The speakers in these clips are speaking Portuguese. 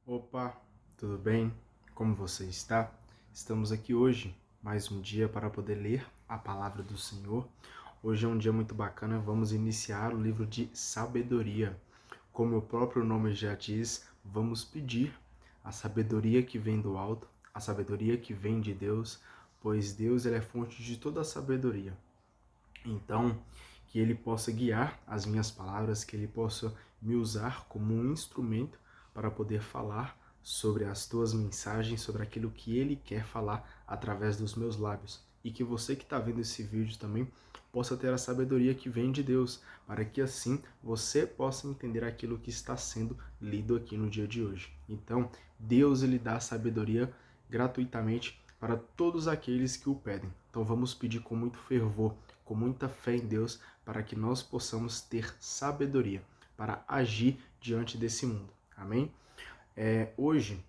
Opa, tudo bem? Como você está? Estamos aqui hoje, mais um dia para poder ler a palavra do Senhor. Hoje é um dia muito bacana, vamos iniciar o livro de sabedoria. Como o próprio nome já diz, vamos pedir a sabedoria que vem do alto, a sabedoria que vem de Deus, pois Deus ele é fonte de toda a sabedoria. Então, que Ele possa guiar as minhas palavras, que Ele possa me usar como um instrumento para poder falar sobre as tuas mensagens, sobre aquilo que Ele quer falar através dos meus lábios. E que você que está vendo esse vídeo também possa ter a sabedoria que vem de Deus, para que assim você possa entender aquilo que está sendo lido aqui no dia de hoje. Então, Deus ele dá sabedoria gratuitamente para todos aqueles que o pedem. Então vamos pedir com muito fervor, com muita fé em Deus, para que nós possamos ter sabedoria para agir diante desse mundo. Amém? Hoje,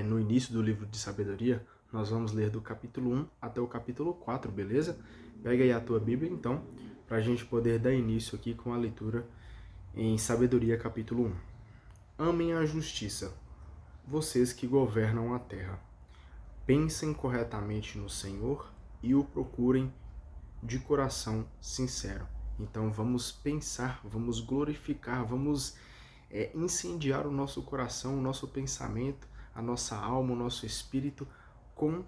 no início do livro de sabedoria, nós vamos ler do capítulo 1 até o capítulo 4, beleza? Pega aí a tua Bíblia, então, para a gente poder dar início aqui com a leitura em Sabedoria, capítulo 1. Amem a justiça, vocês que governam a terra. Pensem corretamente no Senhor e o procurem de coração sincero. Então vamos pensar, vamos glorificar, vamos incendiar o nosso coração, o nosso pensamento, a nossa alma, o nosso espírito com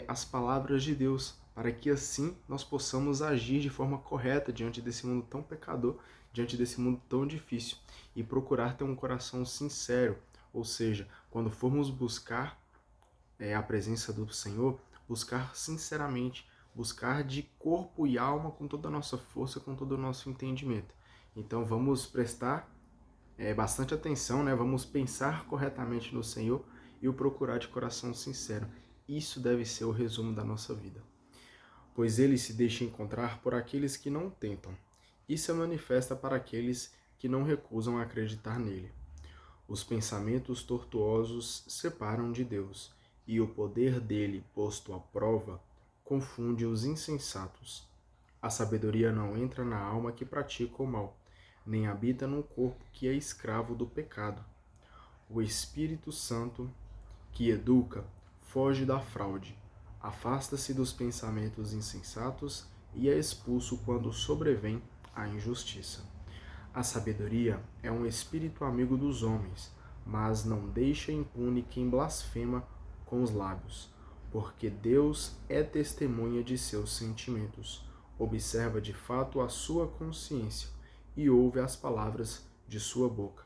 as palavras de Deus, para que assim nós possamos agir de forma correta diante desse mundo tão pecador, diante desse mundo tão difícil e procurar ter um coração sincero, ou seja, quando formos buscar a presença do Senhor, buscar sinceramente, buscar de corpo e alma com toda a nossa força, com todo o nosso entendimento. Então vamos prestar bastante atenção, né? Vamos pensar corretamente no Senhor e o procurar de coração sincero. Isso deve ser o resumo da nossa vida. Pois ele se deixa encontrar por aqueles que não tentam, e se manifesta para aqueles que não recusam acreditar nele. Os pensamentos tortuosos separam de Deus, e o poder dele, posto à prova, confunde os insensatos. A sabedoria não entra na alma que pratica o mal, nem habita no corpo que é escravo do pecado. O Espírito Santo, que educa, foge da fraude, afasta-se dos pensamentos insensatos e é expulso quando sobrevém a injustiça. A sabedoria é um espírito amigo dos homens, mas não deixa impune quem blasfema com os lábios, porque Deus é testemunha de seus sentimentos, observa de fato a sua consciência e ouve as palavras de sua boca.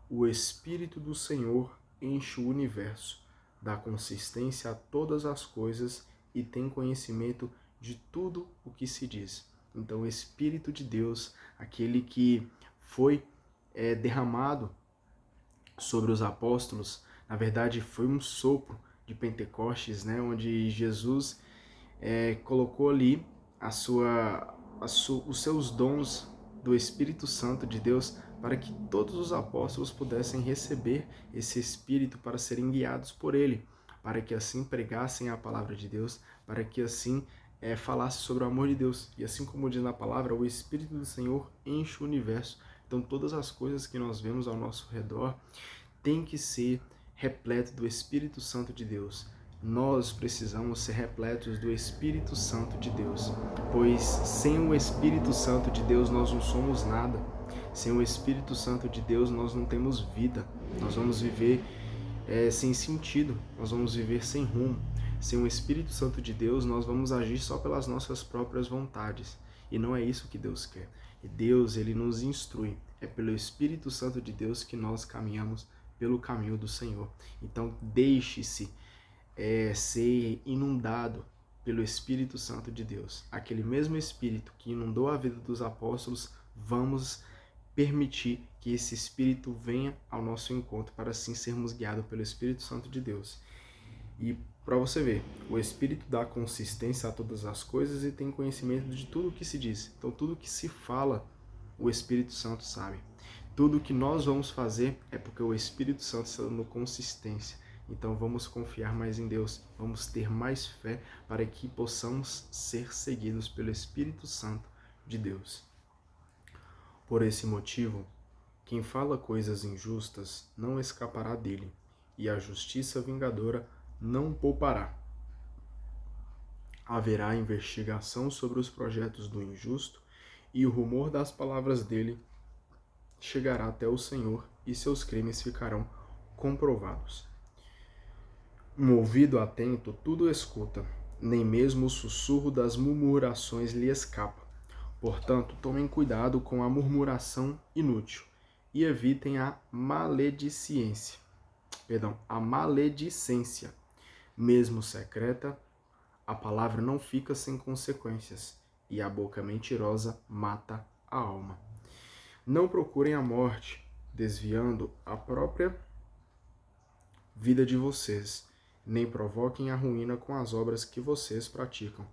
O Espírito do Senhor enche o universo, dá consistência a todas as coisas e tem conhecimento de tudo o que se diz. Então, o Espírito de Deus, aquele que foi derramado sobre os apóstolos, na verdade foi um sopro de Pentecostes, né, onde Jesus colocou ali os seus dons do Espírito Santo de Deus para que todos os apóstolos pudessem receber esse Espírito para serem guiados por ele, para que assim pregassem a palavra de Deus, para que assim falasse sobre o amor de Deus. E assim como diz na palavra, o Espírito do Senhor enche o universo. Então todas as coisas que nós vemos ao nosso redor têm que ser repleto do Espírito Santo de Deus. Nós precisamos ser repletos do Espírito Santo de Deus, pois sem o Espírito Santo de Deus nós não somos nada. Sem o Espírito Santo de Deus nós não temos vida. Nós vamos viver sem sentido, nós vamos viver sem rumo. Sem o Espírito Santo de Deus nós vamos agir só pelas nossas próprias vontades. E não é isso que Deus quer. E Deus, ele nos instrui. É pelo Espírito Santo de Deus que nós caminhamos pelo caminho do Senhor. Então deixe-se ser inundado pelo Espírito Santo de Deus. Aquele mesmo Espírito que inundou a vida dos apóstolos, vamos permitir que esse Espírito venha ao nosso encontro para assim sermos guiados pelo Espírito Santo de Deus. E para você ver, o Espírito dá consistência a todas as coisas e tem conhecimento de tudo o que se diz. Então tudo que se fala, o Espírito Santo sabe. Tudo que nós vamos fazer é porque o Espírito Santo está dando consistência. Então vamos confiar mais em Deus, vamos ter mais fé para que possamos ser seguidos pelo Espírito Santo de Deus. Por esse motivo, Quem fala coisas injustas não escapará dele, e a justiça vingadora não o poupará. Haverá investigação sobre os projetos do injusto, e o rumor das palavras dele chegará até o Senhor, e seus crimes ficarão comprovados. Um ouvido atento tudo escuta, nem mesmo o sussurro das murmurações lhe escapa. Portanto, tomem cuidado com a murmuração inútil e evitem a maledicência. Mesmo secreta, a palavra não fica sem consequências, e a boca mentirosa mata a alma. Não procurem a morte, desviando a própria vida de vocês, nem provoquem a ruína com as obras que vocês praticam,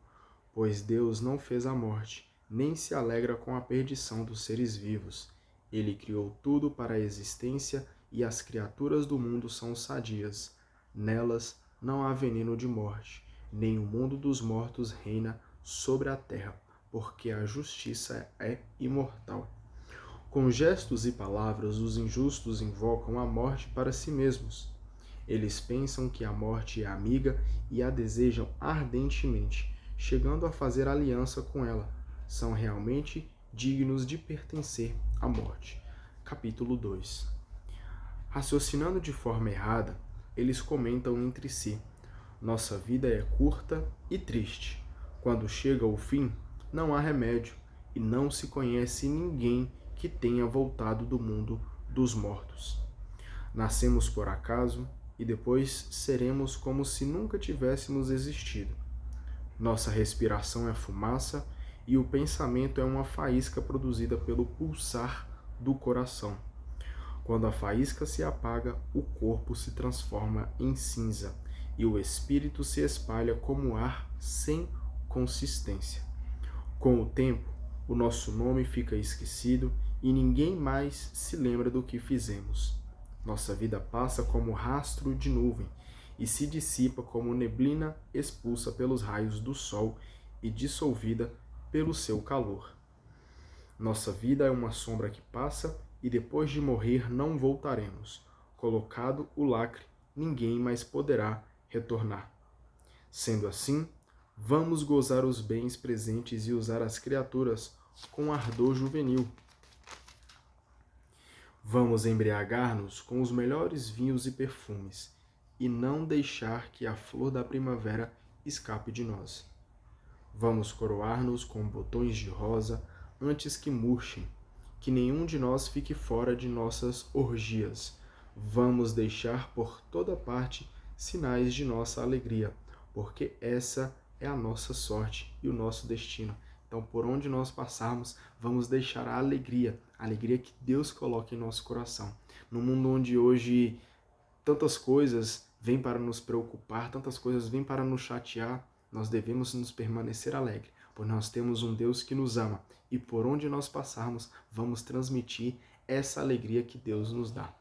pois Deus não fez a morte, nem se alegra com a perdição dos seres vivos. Ele criou tudo para a existência e as criaturas do mundo são sadias. Nelas não há veneno de morte, nem o mundo dos mortos reina sobre a terra, porque a justiça é imortal. Com gestos e palavras, os injustos invocam a morte para si mesmos. Eles pensam que a morte é amiga e a desejam ardentemente, chegando a fazer aliança com ela. São realmente dignos de pertencer à morte. Capítulo 2. Raciocinando de forma errada, eles comentam entre si: nossa vida é curta e triste. Quando chega o fim, não há remédio, e não se conhece ninguém que tenha voltado do mundo dos mortos. Nascemos por acaso e depois seremos como se nunca tivéssemos existido. Nossa respiração é fumaça e o pensamento é uma faísca produzida pelo pulsar do coração. Quando a faísca se apaga, o corpo se transforma em cinza e o espírito se espalha como ar sem consistência. Com o tempo, o nosso nome fica esquecido e ninguém mais se lembra do que fizemos. Nossa vida passa como rastro de nuvem e se dissipa como neblina expulsa pelos raios do sol e dissolvida pelo seu calor. Nossa vida é uma sombra que passa e depois de morrer não voltaremos. Colocado o lacre, ninguém mais poderá retornar. Sendo assim, vamos gozar os bens presentes e usar as criaturas com ardor juvenil. Vamos embriagar-nos com os melhores vinhos e perfumes, e não deixar que a flor da primavera escape de nós. Vamos coroar-nos com botões de rosa antes que murchem, que nenhum de nós fique fora de nossas orgias. Vamos deixar por toda parte sinais de nossa alegria, porque essa é a nossa sorte e o nosso destino. Então, por onde nós passarmos, vamos deixar a alegria que Deus coloca em nosso coração. No mundo onde hoje tantas coisas vêm para nos preocupar, tantas coisas vêm para nos chatear, nós devemos nos permanecer alegre, pois nós temos um Deus que nos ama e por onde nós passarmos, vamos transmitir essa alegria que Deus nos dá.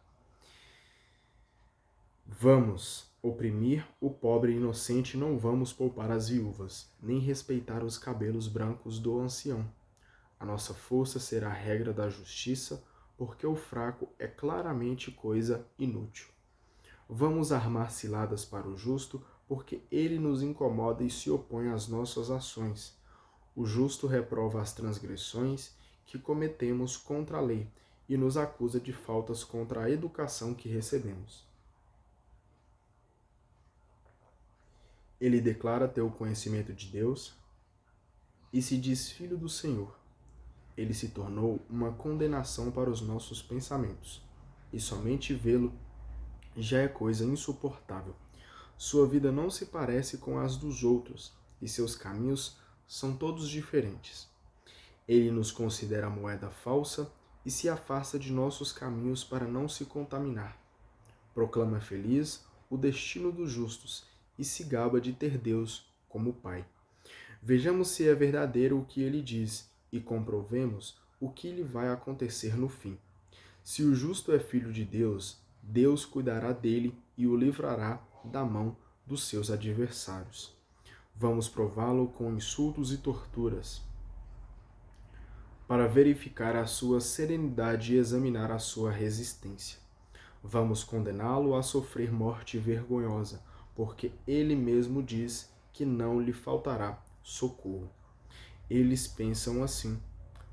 Vamos oprimir o pobre e inocente, não vamos poupar as viúvas, nem respeitar os cabelos brancos do ancião. A nossa força será a regra da justiça, porque o fraco é claramente coisa inútil. Vamos armar ciladas para o justo, porque ele nos incomoda e se opõe às nossas ações. O justo reprova as transgressões que cometemos contra a lei e nos acusa de faltas contra a educação que recebemos. Ele declara ter o conhecimento de Deus e se diz filho do Senhor. Ele se tornou uma condenação para os nossos pensamentos, e somente vê-lo já é coisa insuportável. Sua vida não se parece com as dos outros, e seus caminhos são todos diferentes. Ele nos considera moeda falsa e se afasta de nossos caminhos para não se contaminar. Proclama feliz o destino dos justos e se gaba de ter Deus como Pai. Vejamos se é verdadeiro o que ele diz e comprovemos o que lhe vai acontecer no fim. Se o justo é filho de Deus, Deus cuidará dele e o livrará da mão dos seus adversários. Vamos prová-lo com insultos e torturas, para verificar a sua serenidade e examinar a sua resistência. Vamos condená-lo a sofrer morte vergonhosa, porque ele mesmo diz que não lhe faltará socorro. Eles pensam assim,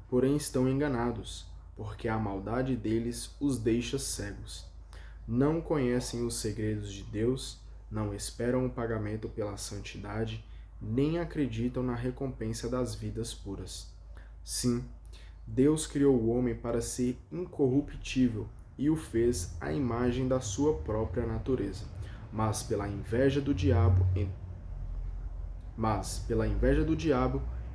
porém estão enganados, porque a maldade deles os deixa cegos. Não conhecem os segredos de Deus, não esperam o pagamento pela santidade, nem acreditam na recompensa das vidas puras. Sim, Deus criou o homem para ser incorruptível e o fez à imagem da sua própria natureza. Mas pela inveja do diabo,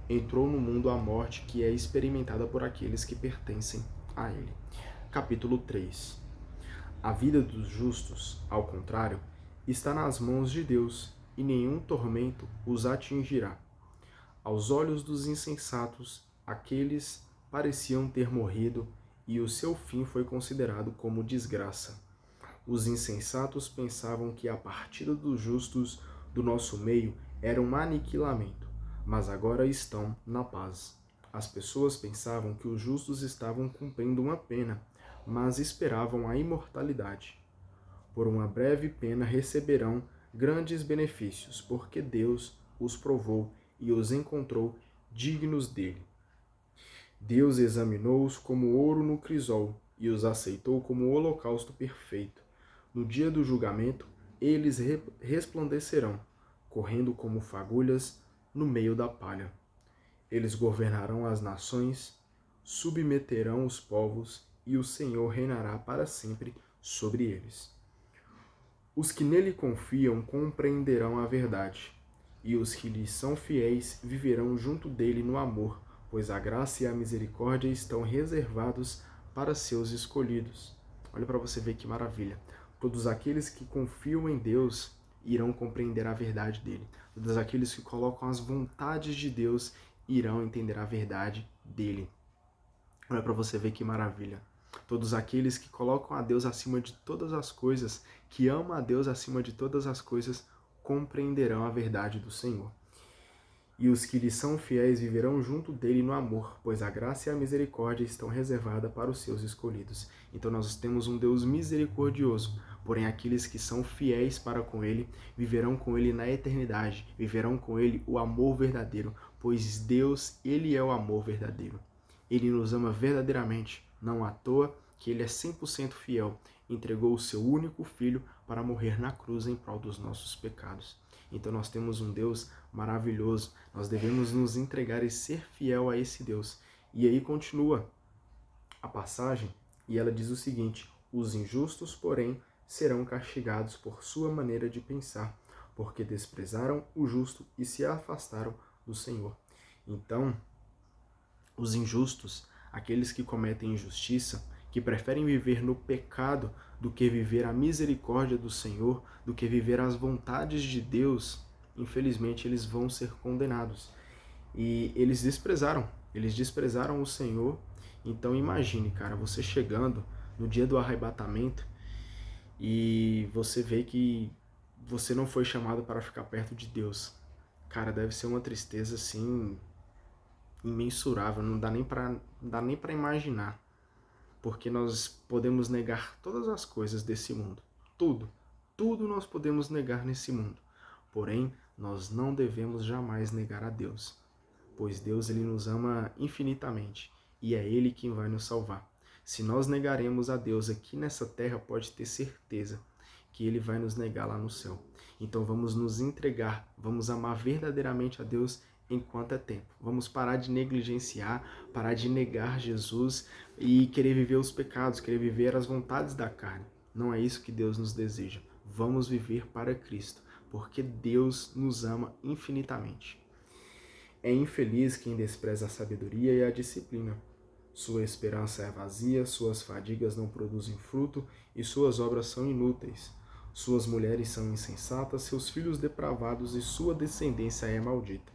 entrou no mundo a morte que é experimentada por aqueles que pertencem a ele. Capítulo 3. A vida dos justos, ao contrário, está nas mãos de Deus, e nenhum tormento os atingirá. Aos olhos dos insensatos, aqueles pareciam ter morrido, e o seu fim foi considerado como desgraça. Os insensatos pensavam que a partida dos justos do nosso meio era um aniquilamento, mas agora estão na paz. As pessoas pensavam que os justos estavam cumprindo uma pena, mas esperavam a imortalidade. Por uma breve pena receberão grandes benefícios, porque Deus os provou e os encontrou dignos dele. Deus examinou-os como ouro no crisol e os aceitou como holocausto perfeito. No dia do julgamento, eles resplandecerão, correndo como fagulhas no meio da palha. Eles governarão as nações, submeterão os povos, e o Senhor reinará para sempre sobre eles. Os que nele confiam compreenderão a verdade, e os que lhe são fiéis viverão junto dele no amor, pois a graça e a misericórdia estão reservados para seus escolhidos. Olha para você ver que maravilha. Todos aqueles que confiam em Deus irão compreender a verdade dele. Todos aqueles que colocam as vontades de Deus irão entender a verdade dele. Olha para você ver que maravilha. Todos aqueles que colocam a Deus acima de todas as coisas, que amam a Deus acima de todas as coisas, compreenderão a verdade do Senhor. E os que lhe são fiéis viverão junto dele no amor, pois a graça e a misericórdia estão reservadas para os seus escolhidos. Então nós temos um Deus misericordioso, porém aqueles que são fiéis para com ele viverão com ele na eternidade, viverão com ele o amor verdadeiro, pois Deus, ele é o amor verdadeiro. Ele nos ama verdadeiramente, não à toa que ele é 100% fiel, entregou o seu único filho para morrer na cruz em prol dos nossos pecados. Então nós temos um Deus maravilhoso, nós devemos nos entregar e ser fiel a esse Deus. E aí continua a passagem e ela diz o seguinte: os injustos, porém, serão castigados por sua maneira de pensar, porque desprezaram o justo e se afastaram do Senhor. Então, os injustos, aqueles que cometem injustiça, que preferem viver no pecado do que viver a misericórdia do Senhor, do que viver as vontades de Deus, infelizmente eles vão ser condenados. E eles desprezaram o Senhor. Então imagine, cara, você chegando no dia do arrebatamento e você vê que você não foi chamado para ficar perto de Deus. Cara, deve ser uma tristeza assim imensurável, não dá nem para imaginar. Porque nós podemos negar todas as coisas desse mundo. Tudo nós podemos negar nesse mundo. Porém, nós não devemos jamais negar a Deus, pois Deus ele nos ama infinitamente e é Ele quem vai nos salvar. Se nós negaremos a Deus aqui nessa terra, pode ter certeza que Ele vai nos negar lá no céu. Então vamos nos entregar, vamos amar verdadeiramente a Deus enquanto é tempo. Vamos parar de negligenciar, parar de negar Jesus e querer viver os pecados, querer viver as vontades da carne. Não é isso que Deus nos deseja. Vamos viver para Cristo, porque Deus nos ama infinitamente. É infeliz quem despreza a sabedoria e a disciplina. Sua esperança é vazia, suas fadigas não produzem fruto e suas obras são inúteis. Suas mulheres são insensatas, seus filhos depravados e sua descendência é maldita.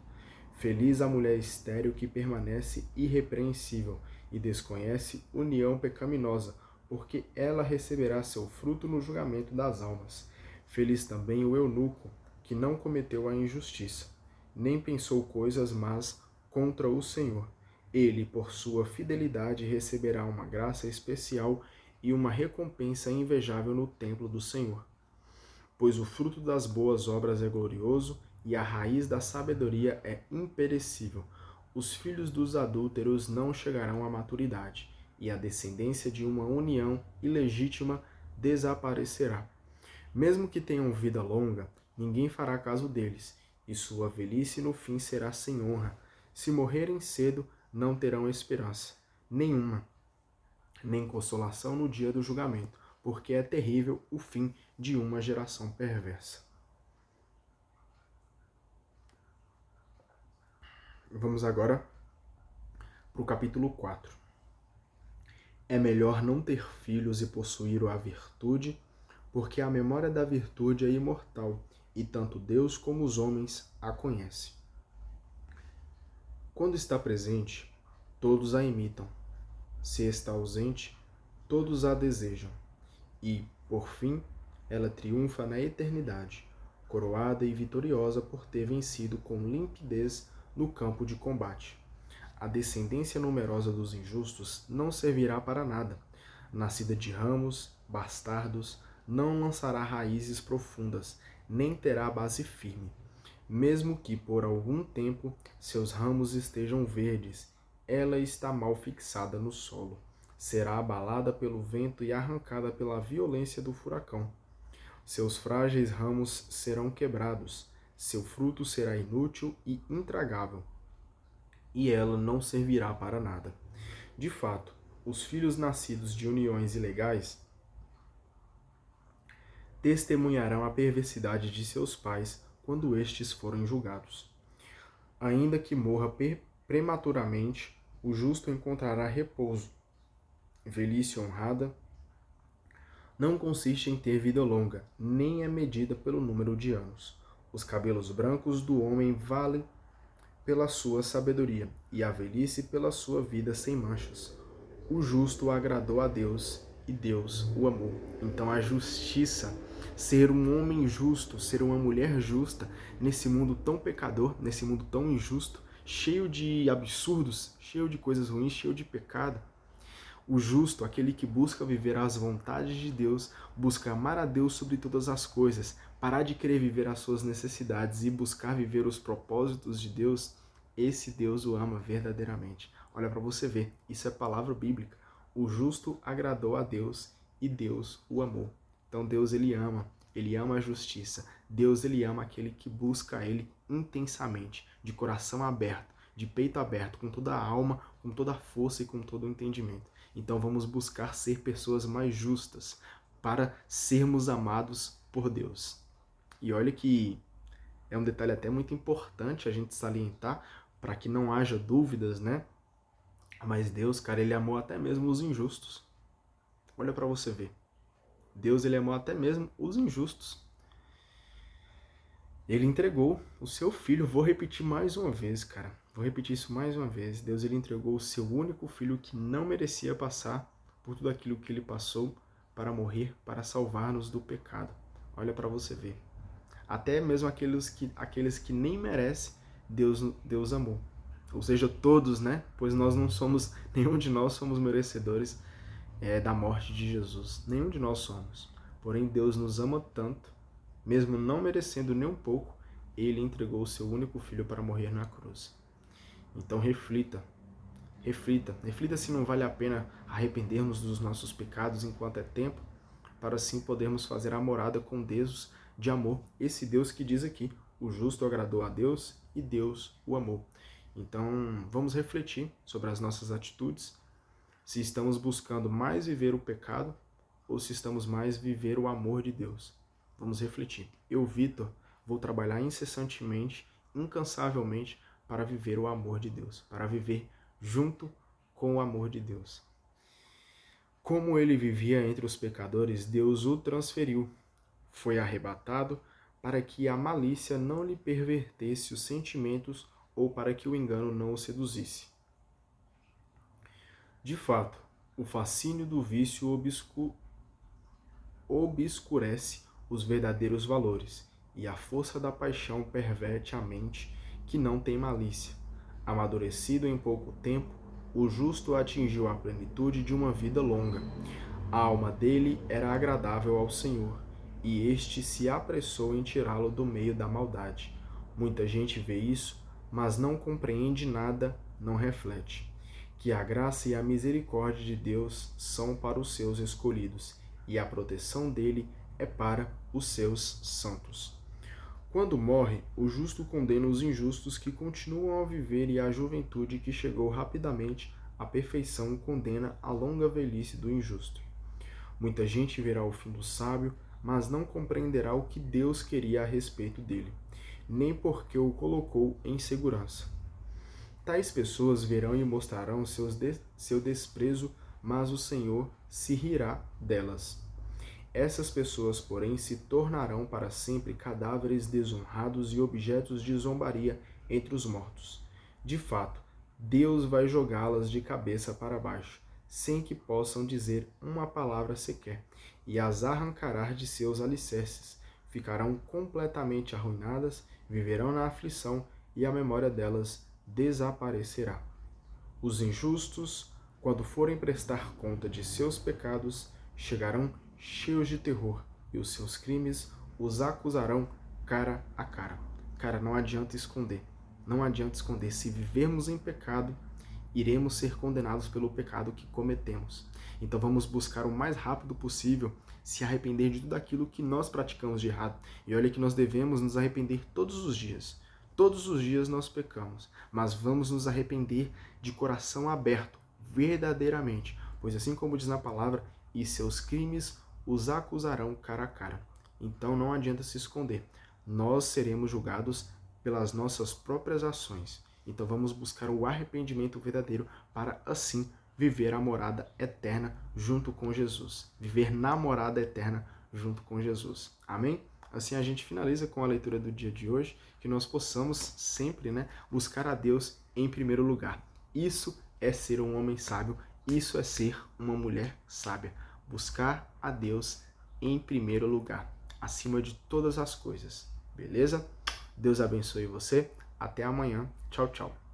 Feliz a mulher estéril que permanece irrepreensível e desconhece união pecaminosa, porque ela receberá seu fruto no julgamento das almas. Feliz também o eunuco, que não cometeu a injustiça, nem pensou coisas más contra o Senhor. Ele, por sua fidelidade, receberá uma graça especial e uma recompensa invejável no templo do Senhor. Pois o fruto das boas obras é glorioso e a raiz da sabedoria é imperecível. Os filhos dos adúlteros não chegarão à maturidade, e a descendência de uma união ilegítima desaparecerá. Mesmo que tenham vida longa, ninguém fará caso deles, e sua velhice no fim será sem honra. Se morrerem cedo, não terão esperança nenhuma, nem consolação no dia do julgamento, porque é terrível o fim de uma geração perversa. Vamos agora para o capítulo 4. É melhor não ter filhos e possuir a virtude, porque a memória da virtude é imortal, e tanto Deus como os homens a conhecem. Quando está presente, todos a imitam. Se está ausente, todos a desejam. E, por fim, ela triunfa na eternidade, coroada e vitoriosa por ter vencido com limpidez no campo de combate. A descendência numerosa dos injustos não servirá para nada. Nascida de ramos, bastardos, não lançará raízes profundas, nem terá base firme. Mesmo que por algum tempo seus ramos estejam verdes, ela está mal fixada no solo. Será abalada pelo vento e arrancada pela violência do furacão. Seus frágeis ramos serão quebrados, seu fruto será inútil e intragável, e ela não servirá para nada. De fato, os filhos nascidos de uniões ilegais testemunharão a perversidade de seus pais quando estes forem julgados. Ainda que morra prematuramente, o justo encontrará repouso. Velhice honrada não consiste em ter vida longa, nem é medida pelo número de anos. Os cabelos brancos do homem valem pela sua sabedoria, e a velhice pela sua vida sem manchas. O justo agradou a Deus, e Deus o amou. Então a justiça, ser um homem justo, ser uma mulher justa, nesse mundo tão pecador, nesse mundo tão injusto, cheio de absurdos, cheio de coisas ruins, cheio de pecado, o justo, aquele que busca viver as vontades de Deus, busca amar a Deus sobre todas as coisas, parar de querer viver as suas necessidades e buscar viver os propósitos de Deus, esse Deus o ama verdadeiramente. Olha para você ver, isso é palavra bíblica. O justo agradou a Deus e Deus o amou. Então Deus ele ama a justiça. Deus ele ama aquele que busca ele intensamente, de coração aberto, de peito aberto, com toda a alma, com toda a força e com todo o entendimento. Então vamos buscar ser pessoas mais justas para sermos amados por Deus. E olha que é um detalhe até muito importante a gente salientar para que não haja dúvidas, né? Mas Deus, cara, ele amou até mesmo os injustos. Olha para você ver. Deus, ele amou até mesmo os injustos. Ele entregou o seu filho. Vou repetir mais uma vez, cara. Vou repetir isso mais uma vez. Deus, ele entregou o seu único filho que não merecia passar por tudo aquilo que ele passou para morrer, para salvar-nos do pecado. Olha para você ver. Até mesmo aqueles que nem merecem, Deus amou. Ou seja, todos, né? Pois nós não somos, nenhum de nós somos merecedores da morte de Jesus. Nenhum de nós somos. Porém, Deus nos ama tanto, mesmo não merecendo nem um pouco, ele entregou o seu único filho para morrer na cruz. Então reflita se não vale a pena arrependermos dos nossos pecados enquanto é tempo, para assim podermos fazer a morada com Deus de amor. Esse Deus que diz aqui, o justo agradou a Deus e Deus o amou. Então vamos refletir sobre as nossas atitudes, se estamos buscando mais viver o pecado ou se estamos mais viver o amor de Deus. Vamos refletir. Eu, Vitor, vou trabalhar incessantemente, incansavelmente, para viver o amor de Deus, para viver junto com o amor de Deus. Como ele vivia entre os pecadores, Deus o transferiu. Foi arrebatado para que a malícia não lhe pervertesse os sentimentos ou para que o engano não o seduzisse. De fato, o fascínio do vício obscurece os verdadeiros valores, e a força da paixão perverte a mente que não tem malícia. Amadurecido em pouco tempo, O justo atingiu a plenitude de uma vida longa. A alma dele era agradável ao Senhor, e este se apressou em tirá-lo do meio da maldade. Muita gente vê isso, mas não compreende nada, não reflete. Que a graça e a misericórdia de Deus são para os seus escolhidos, e a proteção dele é para os seus santos. Quando morre, o justo condena os injustos que continuam a viver, e a juventude que chegou rapidamente à perfeição condena a longa velhice do injusto. Muita gente verá o fim do sábio, mas não compreenderá o que Deus queria a respeito dele, nem porque o colocou em segurança. Tais pessoas verão e mostrarão seu desprezo, mas o Senhor se rirá delas. Essas pessoas, porém, se tornarão para sempre cadáveres desonrados e objetos de zombaria entre os mortos. De fato, Deus vai jogá-las de cabeça para baixo, sem que possam dizer uma palavra sequer, e as arrancará de seus alicerces. Ficarão completamente arruinadas, viverão na aflição, e a memória delas desaparecerá. Os injustos, quando forem prestar conta de seus pecados, chegarão cheios de terror, e os seus crimes os acusarão cara a cara. Cara, não adianta esconder. Não adianta esconder. Se vivermos em pecado, iremos ser condenados pelo pecado que cometemos. Então vamos buscar o mais rápido possível se arrepender de tudo aquilo que nós praticamos de errado. E olha que nós devemos nos arrepender todos os dias. Todos os dias nós pecamos, mas vamos nos arrepender de coração aberto, verdadeiramente, pois assim como diz na palavra, e seus crimes os acusarão cara a cara. Então não adianta se esconder. Nós seremos julgados pelas nossas próprias ações. Então vamos buscar o arrependimento verdadeiro para assim viver a morada eterna junto com Jesus. Viver na morada eterna junto com Jesus. Amém? Assim a gente finaliza com a leitura do dia de hoje, que nós possamos sempre, buscar a Deus em primeiro lugar. Isso é ser um homem sábio, isso é ser uma mulher sábia. Buscar a Deus em primeiro lugar, acima de todas as coisas. Beleza? Deus abençoe você. Até amanhã. Tchau, tchau.